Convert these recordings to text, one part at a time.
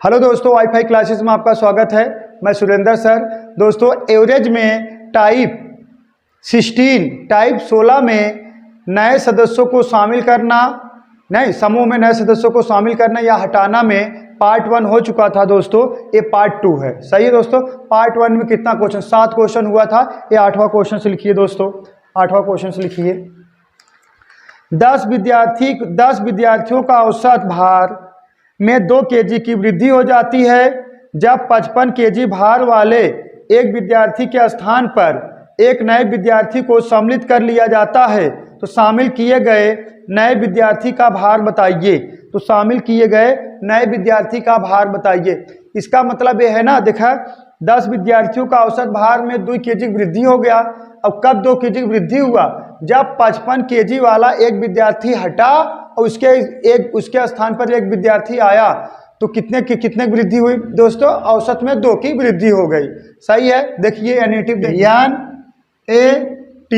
Hello दोस्तों, wifi classes में आपका स्वागत है। मैं सुरेंद्र सर। दोस्तों, एवरेज में टाइप 16 में नए सदस्यों को शामिल करना, नहीं समूह में नए सदस्यों को शामिल करना या हटाना में पार्ट 1 हो चुका था दोस्तों। ये पार्ट 2 है। सही है दोस्तों। पार्ट 1 में कितना क्वेश्चन, 7 क्वेश्चन हुआ था। ये 8वां क्वेश्चन से लिखिए दोस्तों, 8वां क्वेश्चन से लिखिए। 10 विद्यार्थियों का औसत भार में 2 केजी की वृद्धि हो जाती है जब 55 केजी भार वाले एक विद्यार्थी के स्थान पर एक नए विद्यार्थी को सम्मिलित कर लिया जाता है। तो शामिल किए गए नए विद्यार्थी का भार बताइए। तो शामिल किए गए नए विद्यार्थी का भार बताइए। इसका मतलब ये है ना, देखा 10 विद्यार्थियों का औसत भार में 2 केजी वृद्धि हो गया। अब कब 2 केजी वृद्धि हुआ? जब 55 केजी वाला एक विद्यार्थी हटा और उसके स्थान पर एक विद्यार्थी आया। तो कितने वृद्धि हुई दोस्तों? औसत में 2 की वृद्धि हो गई। सही है। देखिए एनेटिव NAT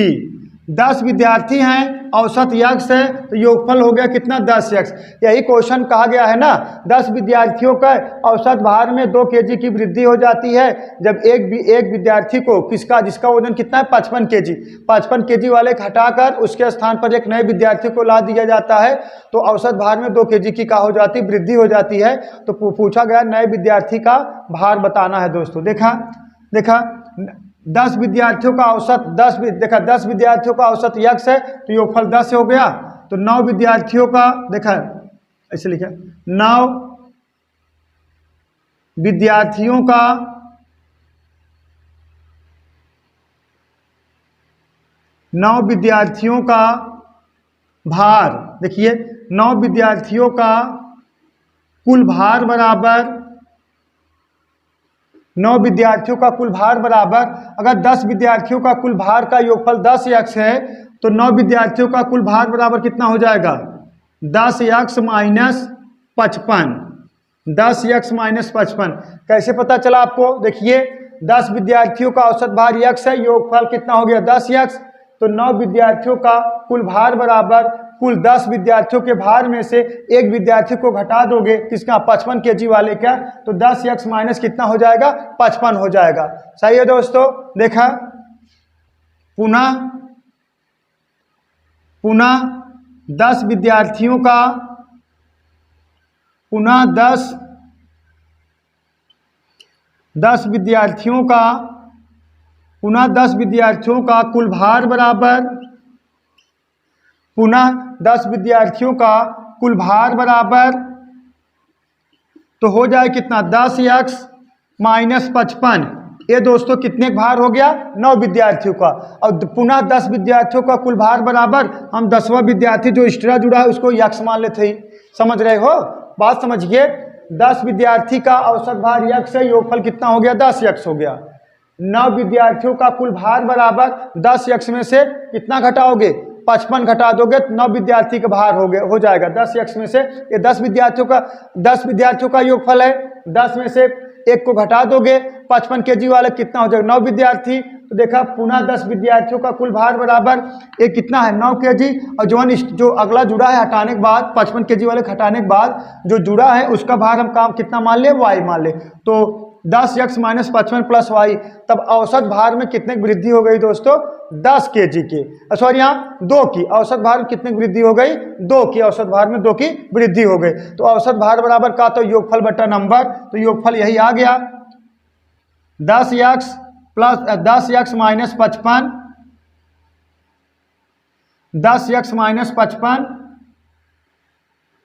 10 विद्यार्थी हैं, औसत यक्स है, तो योगफल हो गया कितना? 10 यक्स। यही क्वेश्चन कहा गया है ना, 10 विद्यार्थियों का औसत भार में 2 केजी की वृद्धि हो जाती है जब एक विद्यार्थी को जिसका वजन कितना है? 55 केजी। 55 केजी वाले को हटाकर उसके स्थान पर एक नए विद्यार्थी को ला दिया जाता है। तो औसत भार में 2 केजी की का हो जाती, वृद्धि हो जाती है। तो पूछा गया नए विद्यार्थी का भार बताना है दोस्तों। देखा 10 विद्यार्थियों का औसत 10 विद्यार्थियों का औसत यक्स है, तो योगफल 10 हो गया। तो 9 विद्यार्थियों का, देखा ऐसे लिखा, 9 विद्यार्थियों का भार, देखिए 9 विद्यार्थियों का कुल भार बराबर 9 विद्यार्थियों का कुल भार बराबर, अगर 10 विद्यार्थियों का कुल भार का योगफल 10 यक्स है तो 9 विद्यार्थियों का कुल भार बराबर कितना हो जाएगा? 10 यक्स माइनस 55। 10 यक्स माइनस 55 कैसे पता चला आपको? देखिए 10 विद्यार्थियों का औसत भार यक्स है, योगफल कितना हो गया? 10 यक्स। तो 9 विद्यार्थियों का कुल भार बराबर कुल 10 विद्यार्थियों के भार में से एक विद्यार्थी को घटा दोगे, किसका? 55 केजी वाले का। तो 10 यक्स माइनस कितना हो जाएगा? 55 हो जाएगा। सही है दोस्तों। देखा पुनः 10 विद्यार्थियों का पुनः 10 विद्यार्थियों का कुल भार बराबर, पुनः 10 विद्यार्थियों का कुल भार बराबर, तो हो जाए कितना? 10 यक्स माइनस 55। ये दोस्तों कितने भार हो गया? 9 विद्यार्थियों का। और पुनः 10 विद्यार्थियों का कुल भार बराबर, हम 10वां विद्यार्थी जो एक्स्ट्रा जुड़ा है उसको यक्स मान लेते ही। समझ रहे हो? बात समझिए। 10 विद्यार्थी का औसत भार यक्स है, योगफल कितना हो गया? 10 यक्स हो गया। 9 विद्यार्थियों का कुल भार बराबर 10 यक्स में से कितना घटाओगे? 55 घटा दोगे तो 9 विद्यार्थी का भार हो जाएगा 10 यक्स में से। ये 10 विद्यार्थियों का योगफल है। 10 में से एक को घटा दोगे, 55 केजी वाले कितना हो जाएगा? 9 विद्यार्थी। तो देखा पुनः 10 विद्यार्थियों का कुल भार बराबर एक कितना है? 9 केजी। और जो अगला जुड़ा है हटाने के बाद, 55 केजी वाले हटाने के बाद जो जुड़ा है उसका भार हम काम कितना मान ले? y मान ले। तो 10 यक्स माइनस 55 प्लस y, तब औसत भार में कितने की वृद्धि हो गई दोस्तों? 10 केजी की, सॉरी यहाँ 2 की। औसत भार में कितने की वृद्धि हो गई? 2 की। औसत भार में 2 की वृद्धि हो गई। तो औसत भार बराबर का तो योगफल बटा नंबर, तो योगफल यही आ गया 10 यक्स माइनस 55, 10 यक्स माइनस 55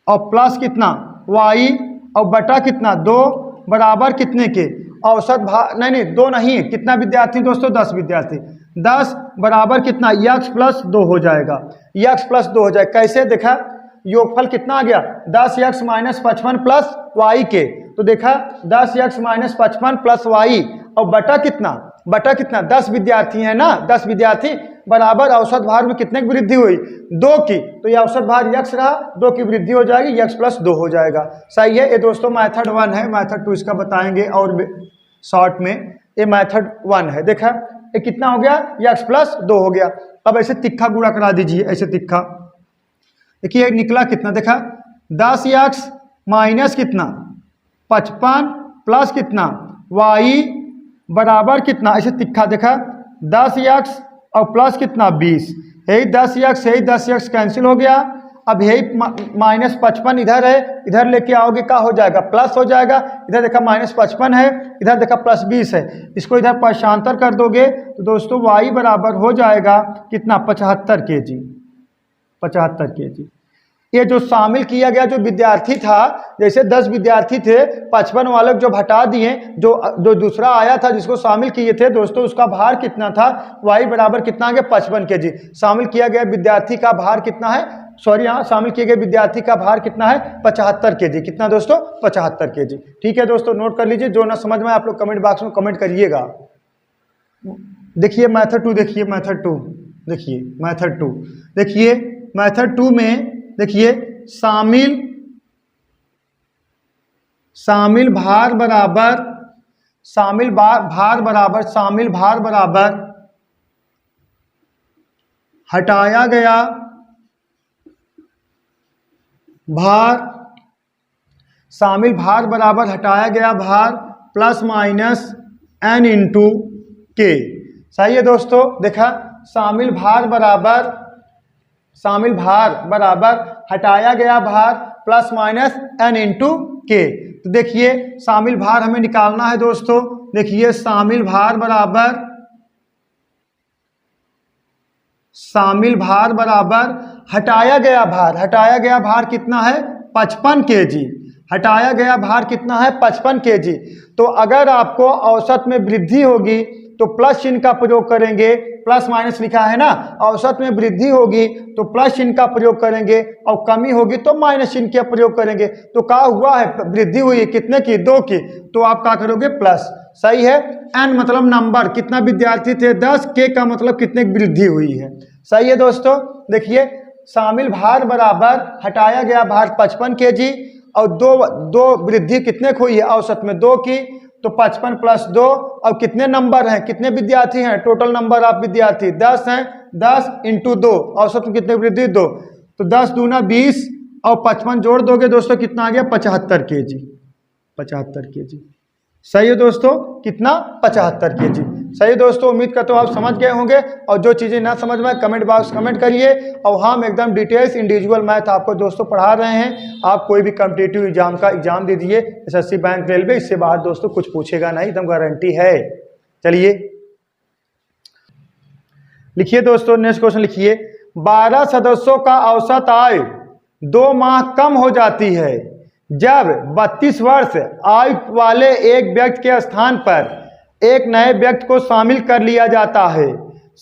और प्लस कितना? y और बटा कितना? 2 बराबर कितने के? औसत भार नहीं 2 नहीं, कितना विद्यार्थी दोस्तों? 10 विद्यार्थी। 10 बराबर कितना? यक्स प्लस 2 हो जाएगा। यक्स प्लस 2 हो जाएगा। कैसे? देखा योगफल कितना आ गया? 10 यक्स माइनस 55 प्लस वाई के। तो देखा 10 यक्स माइनस 55 प्लस वाई और बटा कितना? 10 विद्यार्थी है ना, 10 विद्यार्थी बराबर औसत भार में कितने की वृद्धि हुई? 2 की। तो ये औसत भार यक्स रहा, 2 की वृद्धि हो जाएगी, यक्स प्लस 2 हो जाएगा। सही है। ये दोस्तों मेथड 1 है। मेथड 2 इसका बताएंगे और शॉर्ट में। ये मेथड 1 है। देखा ये कितना हो गया? यक्स प्लस 2 हो गया। अब ऐसे तिक्का गुणा करा दीजिए, ऐसे तिक्का। देखिए निकला कितना? देखा 10 यक्स माइनस कितना? 55 प्लस कितना y बराबर कितना, ऐसे तिक्खा देखा 10x और प्लस कितना 20, यही 10x यही 10x कैंसिल हो गया। अब यही -55 इधर है, इधर लेके आओगे क्या हो जाएगा प्लस हो जाएगा। इधर देखा -55 है, इधर देखा +20 है, इसको इधर पक्षांतर कर दोगे तो दोस्तों y बराबर हो जाएगा कितना 75 kg, 75 kg। ये जो शामिल किया गया जो विद्यार्थी था, जैसे 10 विद्यार्थी थे, 55 वाले जो हटा दिए, जो दूसरा आया था जिसको शामिल किए थे दोस्तों, उसका भार कितना था y बराबर कितना आ गया 55 kg। शामिल किया गया विद्यार्थी का भार कितना है, सॉरी यहाँ शामिल किए गए विद्यार्थी का भार कितना है 75 kg। कितना दोस्तों 75 kg। ठीक है दोस्तों, नोट कर लीजिए, जो ना समझ में आप लोग कमेंट बॉक्स में कमेंट करिएगा। देखिए मेथड 2, देखिए मेथड 2, देखिए मेथड 2, देखिए मेथड 2 में देखिए शामिल भार बराबर हटाया गया भार, शामिल भार बराबर हटाया गया भार प्लस माइनस n इंटू के। सही है दोस्तों, देखा शामिल भार बराबर हटाया गया भार प्लस माइनस n इंटू के। तो देखिए शामिल भार हमें निकालना है दोस्तों, देखिए शामिल भार बराबर हटाया गया भार कितना है 55 kg, हटाया गया भार कितना है 55 kg। तो अगर आपको औसत में वृद्धि होगी तो प्लस चिन्ह का प्रयोग करेंगे, प्लस माइनस लिखा है ना, औसत में वृद्धि होगी तो प्लस चिन्ह का प्रयोग करेंगे और कमी होगी तो माइनस चिन्ह का प्रयोग करेंगे। तो क्या हुआ है, वृद्धि हुई है कितने की 2 की, तो आप क्या करोगे प्लस। सही है, n मतलब नंबर, कितना विद्यार्थी थे 10, के का मतलब कितने की वृद्धि हुई है। सही है दोस्तों, देखिए शामिल भार बराबर हटाया गया भार 55 kg और दो वृद्धि कितने को हुई है औसत में 2 की, तो 55 प्लस 2 और कितने नंबर हैं, कितने विद्यार्थी हैं, टोटल नंबर ऑफ विद्यार्थी 10 हैं, 10 इंटू 2 औसत में कितने वृद्धि 2, तो 10 दूना 20 और 55 जोड़ दोगे दोस्तों कितना आ गया 75 kg, 75 kg। सही है दोस्तों, कितना 75 kg। सही दोस्तों, उम्मीद करता हूँ आप समझ गए होंगे, और जो चीज़ें ना समझ में कमेंट बॉक्स कमेंट करिए। और हम एकदम डिटेल्स इंडिविजुअल मैथ आपको दोस्तों पढ़ा रहे हैं। आप कोई भी कॉम्पिटिटिव एग्जाम का एग्जाम दे दीजिए, एसएससी बैंक रेलवे, इससे बाहर दोस्तों कुछ पूछेगा नहीं, एकदम गारंटी है। चलिए लिखिए दोस्तों, नेक्स्ट क्वेश्चन लिखिए, 12 सदस्यों का औसत आयु 2 माह कम हो जाती है जब 32 वर्ष आयु वाले एक व्यक्ति के स्थान पर एक नए व्यक्ति को शामिल कर लिया जाता है।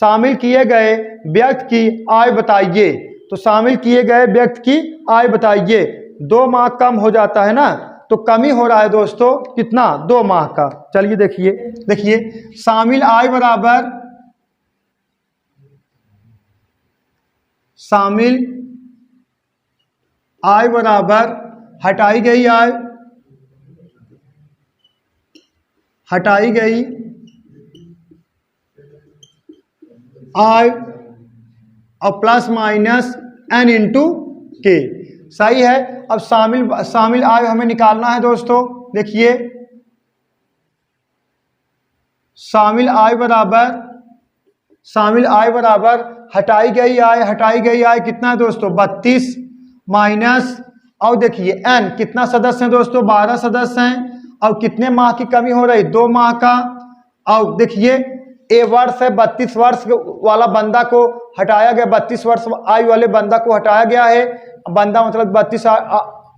शामिल किए गए व्यक्ति की आयु बताइए। तो शामिल किए गए व्यक्ति की आयु बताइए। 2 माह कम हो जाता है ना, तो कमी हो रहा है दोस्तों कितना 2 माह का। चलिए देखिए शामिल आयु बराबर हटाई गई आय और प्लस माइनस n इंटू के। सही है। अब शामिल आय हमें निकालना है दोस्तों। देखिए शामिल आय बराबर हटाई गई आय कितना है दोस्तों 32 माइनस, और देखिए n कितना सदस्य हैं दोस्तों 12 सदस्य हैं, और कितने माह की कमी हो रही 2 माह का। और देखिए ए वर्ष है 32 वर्ष वाला बंदा को हटाया गया, 32 वर्ष आयु वाले बंदा को हटाया गया है, बंदा मतलब 32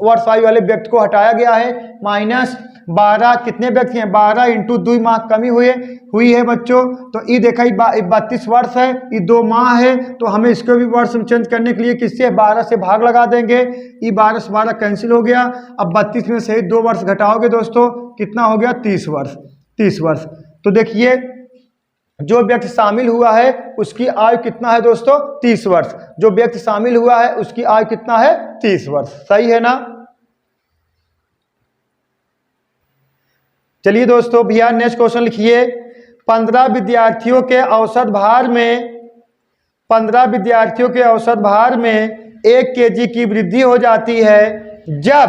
वर्ष आयु वाले व्यक्ति को हटाया गया है, माइनस 12 कितने व्यक्ति हैं 12 इंटू 2 माह कमी हुई है बच्चों। तो ये देखा 32 वर्ष है, ये 2 माह है, तो हमें इसको भी वर्ष में चेंज करने के लिए किससे 12 से भाग लगा देंगे। ये 12 से 12 कैंसिल हो गया। अब 32 में से 2 वर्ष घटाओगे दोस्तों कितना हो गया 30 वर्ष। तो देखिए जो व्यक्ति शामिल हुआ है उसकी आयु कितना है दोस्तों 30 वर्ष। जो व्यक्ति शामिल हुआ है उसकी आयु कितना है 30 वर्ष। सही है ना। चलिए दोस्तों भैया नेक्स्ट क्वेश्चन लिखिए। 15 विद्यार्थियों के औसत भार में 1 kg की वृद्धि हो जाती है जब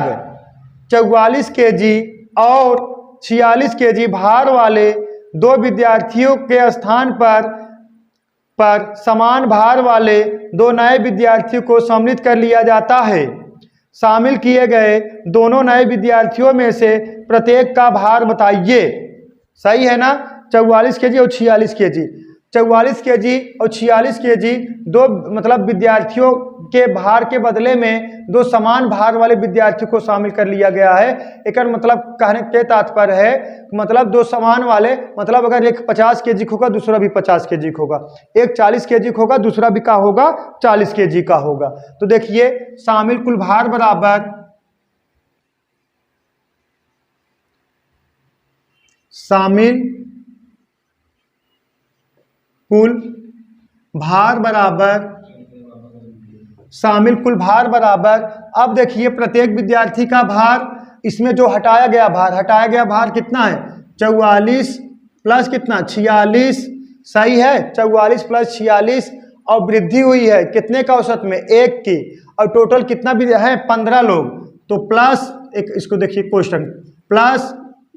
44 kg और 46 केजी भार वाले दो विद्यार्थियों के स्थान पर समान भार वाले दो नए विद्यार्थियों को सम्मिलित कर लिया जाता है। शामिल किए गए दोनों नए विद्यार्थियों में से प्रत्येक का भार बताइए। सही है ना, 44 केजी और 46 केजी। 44 केजी और 46 केजी दो मतलब विद्यार्थियों के भार के बदले में दो समान भार वाले विद्यार्थियों को शामिल कर लिया गया है। एक मतलब कहने के तात्पर्य है मतलब दो समान वाले मतलब अगर एक 50 केजी होगा दूसरा भी 50 केजी होगा, एक 40 केजी होगा दूसरा भी का होगा 40 केजी का होगा। तो देखिए शामिल कुल भार बराबर शामिल कुल भार बराबर शामिल कुल भार बराबर। अब देखिए प्रत्येक विद्यार्थी का भार, इसमें जो हटाया गया भार कितना है 44 प्लस कितना 46। सही है, 44 प्लस 46 और वृद्धि हुई है कितने का औसत में 1 की, और टोटल कितना भी है 15 लोग। तो प्लस एक इसको देखिए क्वेश्चन प्लस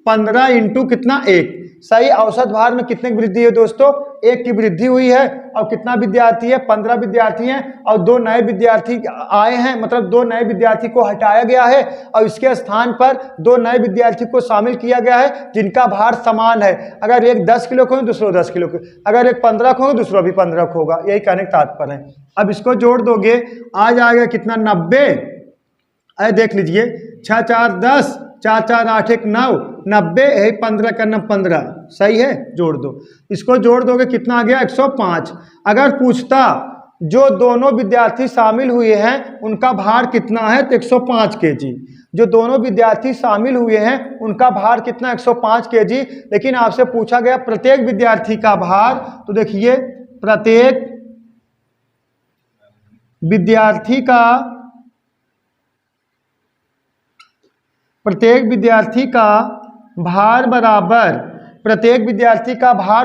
15 इंटू कितना 1। सही, औसत भार में कितने की वृद्धि है दोस्तों 1 की वृद्धि हुई है। और कितना विद्यार्थी है 15 विद्यार्थी हैं और दो नए विद्यार्थी आए हैं मतलब दो नए विद्यार्थी को हटाया गया है और इसके स्थान पर दो नए विद्यार्थी को शामिल किया गया है जिनका भार समान है। अगर एक 10 किलो को दूसरा 10 किलो को, अगर एक 15 को होगा दूसरा भी 15 को होगा, यही कहने का तात्पर्य है। अब इसको जोड़ दोगे आ जाएगा कितना 90। अरे देख लीजिए 6 4 10 4 4 8 1 9 90 है 15 का 15। सही है, जोड़ दो, इसको जोड़ दोगे कितना आ गया 105। अगर पूछता जो दोनों विद्यार्थी शामिल हुए हैं उनका भार कितना है तो 105 केजी। जो दोनों विद्यार्थी शामिल हुए हैं उनका भार कितना 105 केजी। लेकिन आपसे पूछा गया प्रत्येक विद्यार्थी का भार, तो देखिए प्रत्येक विद्यार्थी का भार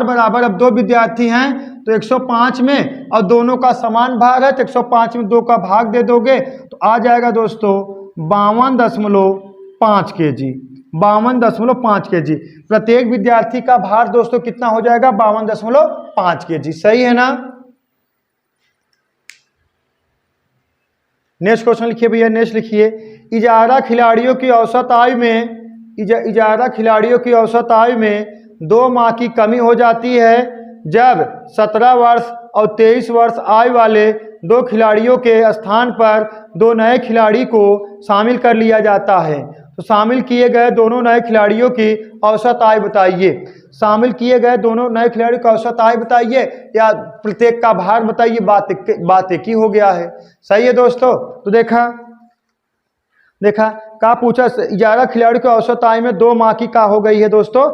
बराबर अब दो विद्यार्थी हैं तो 105 में और दोनों का समान भार है तो 105 में 2 का भाग दे दोगे तो आ जाएगा दोस्तों 52.5 केजी। 52.5 केजी। प्रत्येक विद्यार्थी का भार दोस्तों कितना हो जाएगा 52.5 केजी। सही है ना। नेक्स्ट क्वेश्चन लिखिए भैया, नेक्स्ट लिखिए इजारा खिलाड़ियों की औसत आयु में 2 माह की कमी हो जाती है जब 17 वर्ष और 23 वर्ष आयु वाले दो खिलाड़ियों के स्थान पर दो नए खिलाड़ी को शामिल कर लिया जाता है। तो शामिल किए गए दोनों नए खिलाड़ियों की औसत आयु बताइए। शामिल किए गए दोनों नए खिलाड़ियों का औसत आयु बताइए या प्रत्येक का भार बताइए। बात एक ही हो गया है। सही है दोस्तों। तो देखा क्या पूछा, 11 खिलाड़ियों के औसत आयु में 2 माह की का हो गई है दोस्तों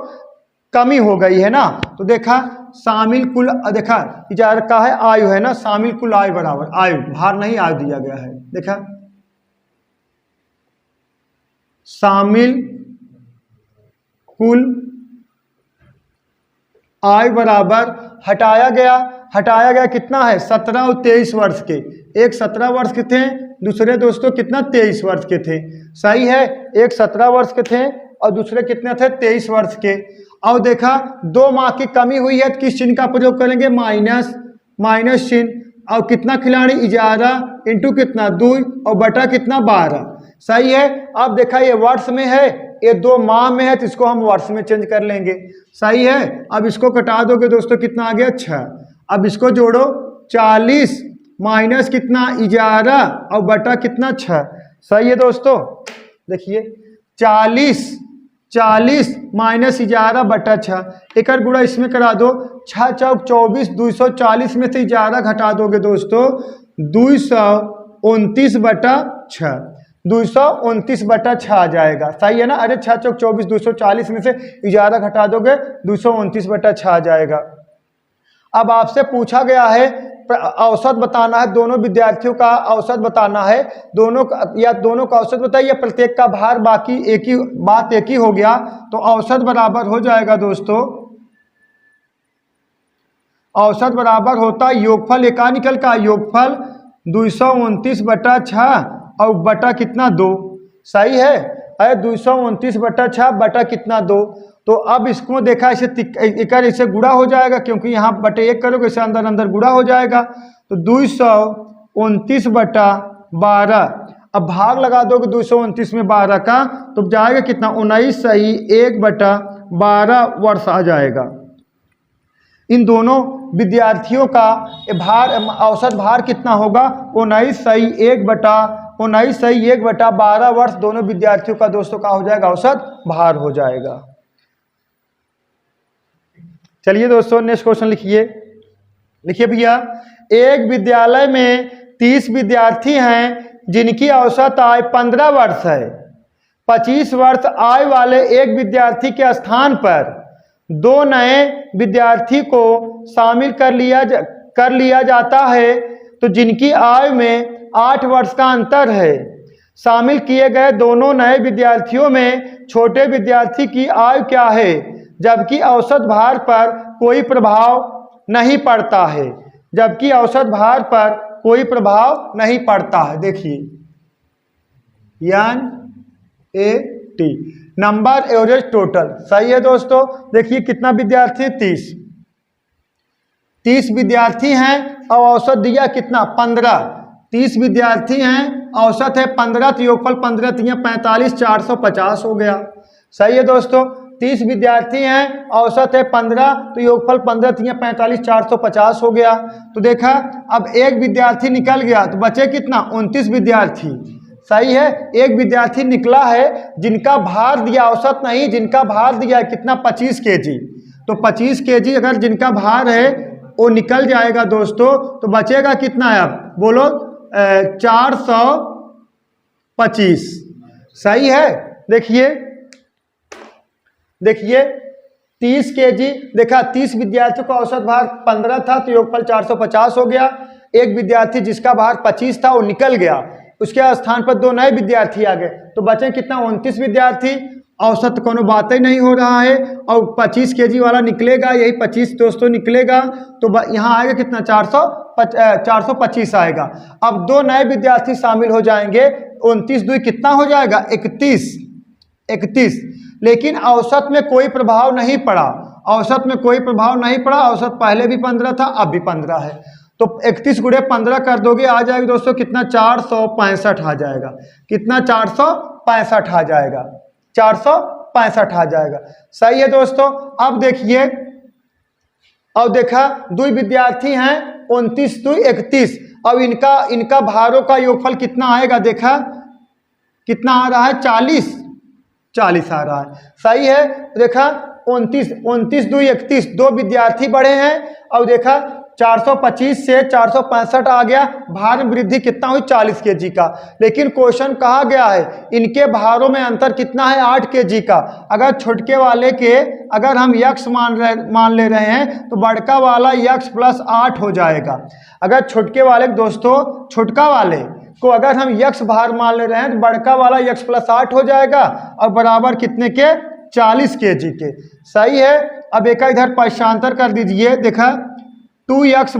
कमी हो गई है ना। तो देखा शामिल कुल, देखा 11 का है आयु है ना, शामिल कुल आयु बराबर आयु, भार नहीं आयु दिया गया है। देखा शामिल कुल आयु बराबर हटाया गया कितना है 17 और 23 वर्ष के। एक 17 वर्ष के थे दूसरे दोस्तों कितना 23 वर्ष के थे। सही है, एक 17 वर्ष के थे और दूसरे कितने थे 23 वर्ष के। और देखा 2 माह की कमी हुई है तो किस चिन्ह का प्रयोग करेंगे माइनस चिन्ह। और कितना खिलाड़ी 11 इंटू कितना 2 और बटा कितना 12। सही है। अब देखा ये वर्ष में है, ये 2 माह में है तो इसको हम वर्ष में चेंज कर लेंगे। सही है। अब इसको कटा दोगे दोस्तों कितना आ गया 6। अब इसको जोड़ो 40 माइनस कितना 11 और बटा कितना 6। सही है दोस्तों। देखिए 40 माइनस 11 बटा 6, एक गुणा इसमें करा दो 6 चौक 24, 240 में से 11 घटा दोगे दोस्तों 229 बटा 6, 229 बटा 6 आ जाएगा। सही है ना। अरे 6 चौक 24, 240 में से 11 घटा दोगे 229 बटा 6 आ जाएगा। अब आपसे पूछा गया है औसत बताना है, दोनों विद्यार्थियों का औसत बताना है, दोनों का औसत बताइए, प्रत्येक का भार बाकी एक ही हो गया तो औसत बराबर हो जाएगा दोस्तों, औसत बराबर होता है योगफल एका निकल का योगफल 229 बटा 6 और बटा कितना 2। सही है। अरे 229/6 बटा कितना 2। तो अब इसको देखा इसे इसे गुणा हो जाएगा, क्योंकि यहाँ बटे 1 करोगे इसे अंदर अंदर गुणा हो जाएगा। तो 229/12। अब भाग लगा दोगे 229 में 12 का, तो जाएगा कितना 19 सही 1/12 वर्ष आ जाएगा। इन दोनों विद्यार्थियों का भार औसत भार कितना होगा 19 सही 1/12 वर्ष दोनों विद्यार्थियों का दोस्तों का हो जाएगा औसत भार हो जाएगा। चलिए दोस्तों नेक्स्ट क्वेश्चन लिखिए भैया, एक विद्यालय में 30 विद्यार्थी हैं जिनकी औसत आय 15 वर्ष है। 25 वर्ष आय वाले एक विद्यार्थी के स्थान पर 2 नए विद्यार्थी को शामिल कर लिया जाता है, तो जिनकी आयु में 8 वर्ष का अंतर है। शामिल किए गए दोनों नए विद्यार्थियों में छोटे विद्यार्थी की आयु क्या है, जबकि औसत भार पर कोई प्रभाव नहीं पड़ता है। जबकि औसत भार पर कोई प्रभाव नहीं पड़ता है। देखिए NAT नंबर एवरेज टोटल सही है दोस्तों। देखिए कितना विद्यार्थी 30 विद्यार्थी हैं और औसत दिया कितना 15। 30 विद्यार्थी हैं औसत है 15, तो योगफल 15 3 45 450 हो गया। सही है दोस्तों। 30 विद्यार्थी हैं औसत है 15, तो योगफल 15 3 45 450 हो गया। तो देखा अब एक विद्यार्थी निकल गया तो बचे कितना 29 विद्यार्थी। सही है, एक विद्यार्थी निकला है जिनका भार दिया औसत नहीं, जिनका भार दिया है कितना 25 kg। तो 25 kg अगर जिनका भार है वो निकल जाएगा दोस्तों, तो बचेगा कितना है अब बोलो 425। सही है। देखिए 30 kg देखा 30 विद्यार्थियों का औसत भार 15 था, तो योगफल 450 हो गया। एक विद्यार्थी जिसका भार 25 था वो निकल गया, उसके स्थान पर 2 नए विद्यार्थी आ गए, तो बचे कितना 29 विद्यार्थी। औसत कोनो बात ही नहीं हो रहा है, और 25 kg वाला निकलेगा, यही 25 दोस्तों निकलेगा, तो यहाँ आएगा कितना 425 आएगा। अब 2 नए विद्यार्थी शामिल हो जाएंगे, 29 2 कितना हो जाएगा 31। लेकिन औसत में कोई प्रभाव नहीं पड़ा, औसत में कोई प्रभाव नहीं पड़ा। औसत पहले भी 15 था, अब भी 15 है, तो 31 गुणे 15 कर दोगे आ जाएगा दोस्तों कितना 465 आ जाएगा। कितना 465 आ जाएगा, 465 आ जाएगा। सही है दोस्तों। अब देखिए, अब देखा 2 विद्यार्थी हैं 29 2 31। अब इनका भारों का योगफल कितना आएगा, देखा कितना आ रहा है 40 आ रहा है। सही है। देखा 29 2 31, 2 विद्यार्थी बढ़े हैं, और देखा 425 से 465 आ गया। भार में वृद्धि कितना हुई 40 kg का। लेकिन क्वेश्चन कहा गया है इनके भारों में अंतर कितना है 8 kg का। अगर छोटके वाले के अगर हम यक्ष मान ले रहे हैं, तो बड़का वाला यक्ष प्लस 8 हो जाएगा। अगर छोटके वाले दोस्तों छोटका वाले को अगर हम यक्ष भार मान ले रहे हैं, तो बड़का वाला यक्ष प्लस 8 हो जाएगा, और बराबर कितने के 40 kg के। सही है। अब एक इधर पक्षांतर कर दीजिए। देखा 2x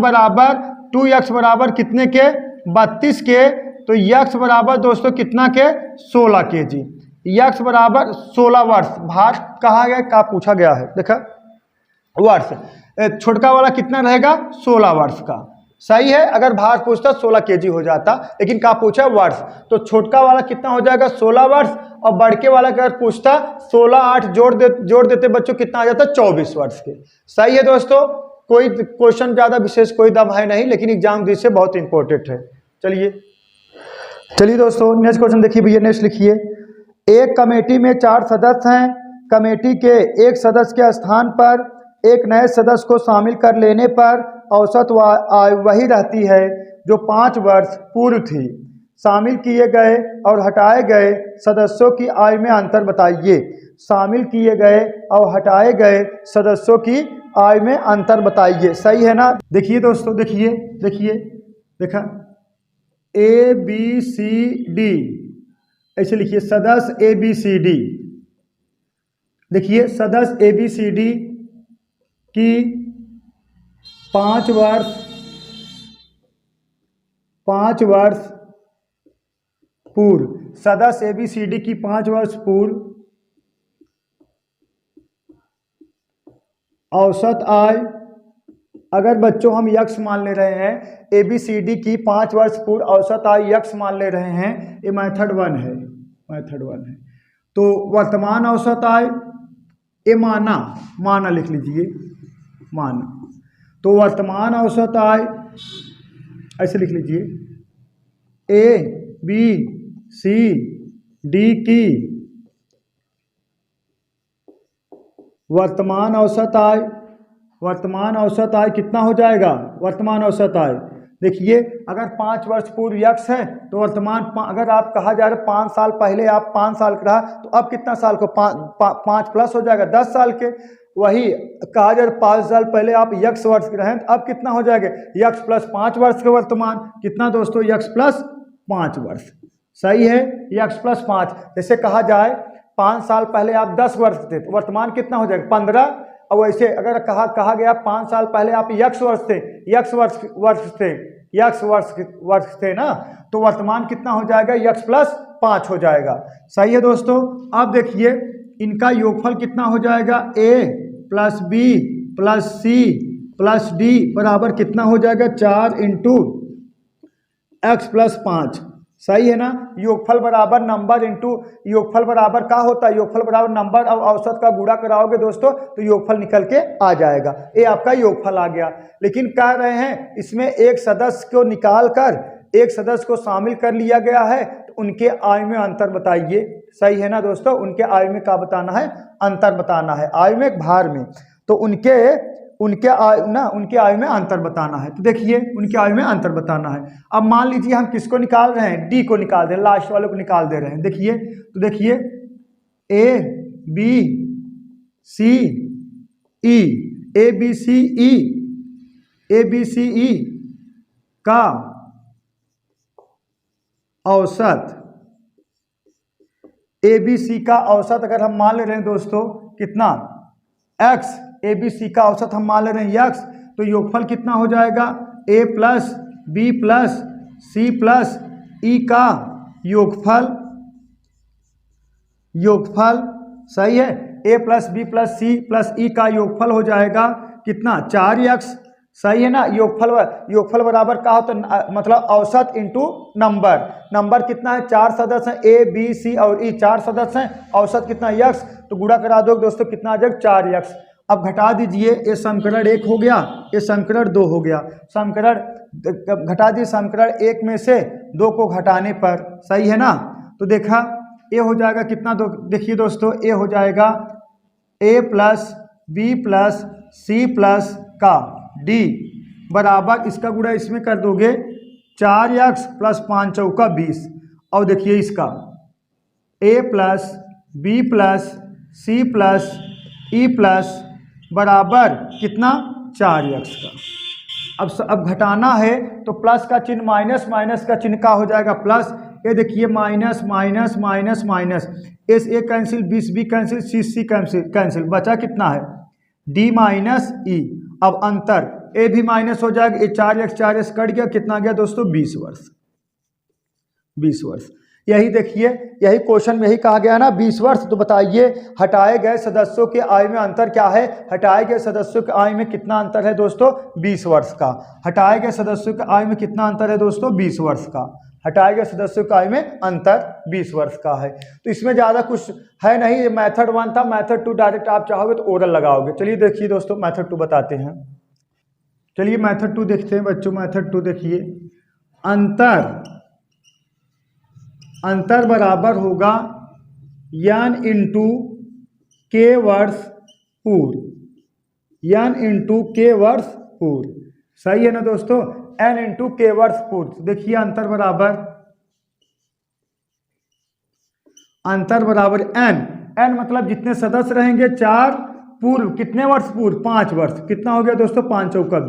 बराबर कितने के 32 के, तो यक्ष बराबर दोस्तों कितना के 16 kg। यक्ष बराबर 16 वर्ष भार कहा गया का पूछा गया है। देखा वर्ष छोटका वाला कितना रहेगा 16 वर्ष का। सही है। अगर भार पूछता 16 kg हो जाता, लेकिन का पूछा वर्ष, तो छोटका वाला कितना हो जाएगा 16 वर्ष, और बड़के वाला अगर पूछता 16 8 जोड़ देते बच्चों कितना आ जाता 24 वर्ष के। सही है दोस्तों। कोई क्वेश्चन ज़्यादा विशेष कोई दम है नहीं, लेकिन एग्जाम दृष्टि से बहुत इंपॉर्टेंट है। चलिए दोस्तों नेक्स्ट क्वेश्चन देखिए भैया। नेक्स्ट लिखिए, एक कमेटी में 4 सदस्य हैं। कमेटी के एक सदस्य के स्थान पर एक नए सदस्य को शामिल कर लेने पर औसत आयु वही रहती है जो 5 वर्ष पूर्व थी। शामिल किए गए और हटाए गए सदस्यों की आयु में अंतर बताइए। शामिल किए गए और हटाए गए सदस्यों की आयु में अंतर बताइए। सही है ना। देखिए दोस्तों, देखा ABCD ऐसे लिखिए, सदस्य ABCD। देखिए सदस्य ABCD की 5 वर्ष पूर्व सदस्य ABCD की 5 वर्ष पूर्व औसत आय, अगर बच्चों हम यक्स मान ले रहे हैं, ABCD की 5 वर्ष पूर्व औसत आय यक्स मान ले रहे हैं, ये मेथड 1 है, मेथड 1 है। तो वर्तमान औसत आय, ये माना लिख लीजिए, माना। तो वर्तमान औसत आय ऐसे लिख लीजिए, ABCD की वर्तमान औसत आय कितना हो जाएगा? वर्तमान औसत आय देखिए, अगर 5 वर्ष पूर्व यक्स है तो वर्तमान, अगर आप कहा जा रहा है 5 साल पहले आप 5 साल का रहा, तो अब कितना साल को 5 प्लस हो जाएगा 10 साल के। वही कहा जा रहा 5 साल पहले आप यक्स वर्ष के रहें, तो अब कितना हो जाएगा? यक्स प्लस 5 वर्ष के वर्तमान, कितना दोस्तों? यक्स प्लस 5 वर्ष, सही है, यक्स प्लस 5। जैसे कहा जाए 5 साल पहले आप 10 वर्ष थे, तो वर्तमान कितना हो जाएगा? 15। और वैसे अगर कहा गया 5 साल पहले आप यक्स वर्ष थे ना, तो वर्तमान कितना हो जाएगा? यक्स प्लस 5 हो जाएगा, सही है दोस्तों। अब देखिए इनका योगफल कितना हो जाएगा? A plus B plus C plus D बराबर कितना हो जाएगा? 4 इंटू एक्स प्लस 5, सही है ना। योगफल बराबर नंबर इंटू, योगफल बराबर क्या होता है? योगफल बराबर नंबर और औसत का गुणा कराओगे दोस्तों तो योगफल निकल के आ जाएगा, ये आपका योगफल आ गया। लेकिन कह रहे हैं इसमें एक सदस्य को निकाल कर एक सदस्य को शामिल कर लिया गया है, तो उनके आय में अंतर बताइए, सही है ना दोस्तों। उनके आय में क्या बताना है? अंतर बताना है, आय में भार में, तो उनके आय में अंतर बताना है। तो देखिए उनके आय में अंतर बताना है। अब मान लीजिए हम किसको निकाल रहे हैं? डी को निकाल दे रहे हैं, लास्ट वाले को निकाल दे रहे हैं। देखिए तो देखिए ABCE का औसत, ABC का औसत अगर हम मान ले रहे हैं दोस्तों कितना? X, ABC का औसत हम मान ले रहे हैं यक्स, तो योगफल कितना हो जाएगा? A plus B plus C plus E का योगफल, सही है। A plus B plus C plus E का योगफल हो जाएगा कितना? 4x, सही है ना। योगफल बराबर क्या होता है? मतलब औसत इंटू नंबर कितना है? 4 सदस्य हैं, A B C और E 4 सदस्य हैं, औसत कितना? यक्स, तो गुणा करा दो दोस्तों, कितना आ जाएगा? 4x। अब घटा दीजिए, ये समीकरण 1 हो गया, ये समीकरण 2 हो गया। समीकरण घटा दिए, समीकरण 1 में से 2 को घटाने पर, सही है ना। तो देखा ये हो जाएगा कितना? देखिए दोस्तों, ये हो जाएगा A plus B plus C plus का D बराबर, इसका गुणा इसमें कर दोगे 4x प्लस 5 चौका 20। और देखिए इसका A plus B plus C plus E plus बराबर कितना? 4x का। अब घटाना है तो प्लस का चिन्ह माइनस का चिन्ह का हो जाएगा प्लस। ये देखिए minus minus minus minus, S A cancel, 20 B cancel, C cancel, बचा कितना है? D minus E। अब अंतर ए भी माइनस हो जाएगा, ये 4x कट गया, कितना गया दोस्तों? 20 वर्ष। यही देखिए, यही क्वेश्चन में यही कहा गया ना 20 वर्ष। तो बताइए हटाए गए सदस्यों के आय में अंतर क्या है? हटाए गए सदस्यों के आय में कितना अंतर है दोस्तों? 20 वर्ष का। हटाए गए सदस्यों के आय में कितना अंतर है दोस्तों? 20 वर्ष का। हटाए गए सदस्यों के आय में अंतर 20 वर्ष का है। तो इसमें ज़्यादा कुछ है नहीं, ये मेथड 1 था। मेथड 2 डायरेक्ट आप चाहोगे तो ओरल लगाओगे। चलिए देखिए दोस्तों, मेथड 2 बताते हैं। चलिए मेथड 2 देखते हैं बच्चों। मेथड 2 देखिए, अंतर बराबर होगा n इंटू के वर्ष पूर्व, n इंटू के वर्ष पूर्व, सही है ना दोस्तों। n इंटू के वर्ष पूर्व। देखिए अंतर बराबर n मतलब जितने सदस्य रहेंगे 4, पूर्व कितने वर्ष पूर्व? 5 वर्ष। कितना हो गया दोस्तों? 5 चौका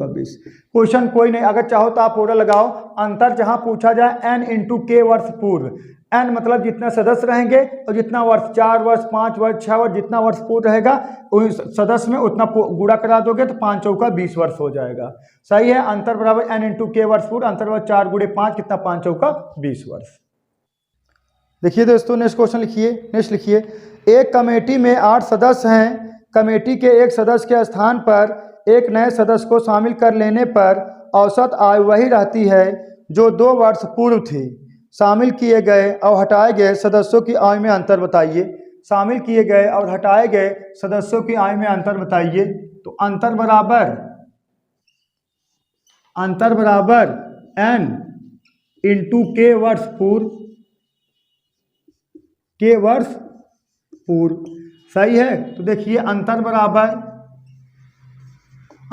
20। क्वेश्चन कोई नहीं, अगर चाहो तो आप ओरल लगाओ। अंतर जहां पूछा जाए n इंटू के वर्ष पूर्व, n मतलब जितना सदस्य रहेंगे और जितना वर्ष 4 वर्ष 5 वर्ष 6 वर्ष जितना वर्ष पूर्ण रहेगा उस सदस्य में उतना गुणा करा दोगे तो 5 चौका 20 वर्ष हो जाएगा। सही है। अंतर बराबर n इंटू के वर्ष पूर्ण, अंतर बराबर 4 गुणे 5 कितना 5 चौका 20 वर्ष। देखिए दोस्तों नेक्स्ट क्वेश्चन लिखिए एक कमेटी में 8 सदस्य हैं। कमेटी के एक सदस्य के स्थान पर एक नए सदस्य को शामिल कर लेने पर औसत आयु वही रहती है जो 2 वर्ष पूर्व थी। शामिल किए गए और हटाए गए सदस्यों की आयु में अंतर बताइए। शामिल किए गए और हटाए गए सदस्यों की आयु में अंतर बताइए। तो अंतर बराबर n इंटू के वर्ष पूर्व। सही है। तो देखिए अंतर बराबर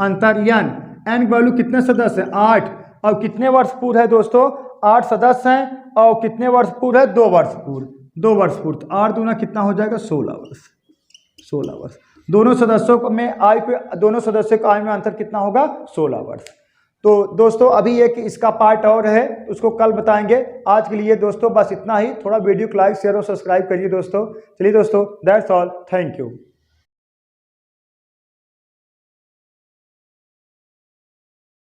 अंतर n वैल्यू कितने सदस्य हैं 8 और कितने वर्ष पूर्व है दोस्तों 8 सदस्य हैं और कितने वर्ष पूर्व है 2 वर्ष पूर्व। 2 वर्ष पूर्व तो 8 दूना कितना हो जाएगा 16 वर्ष। दोनों सदस्यों का आयु में अंतर कितना होगा 16 वर्ष। तो दोस्तों अभी एक इसका पार्ट और है उसको कल बताएंगे। आज के लिए दोस्तों बस इतना ही। थोड़ा वीडियो को लाइक शेयर और सब्सक्राइब करिए दोस्तों। चलिए दोस्तों दैट्स ऑल, थैंक यू।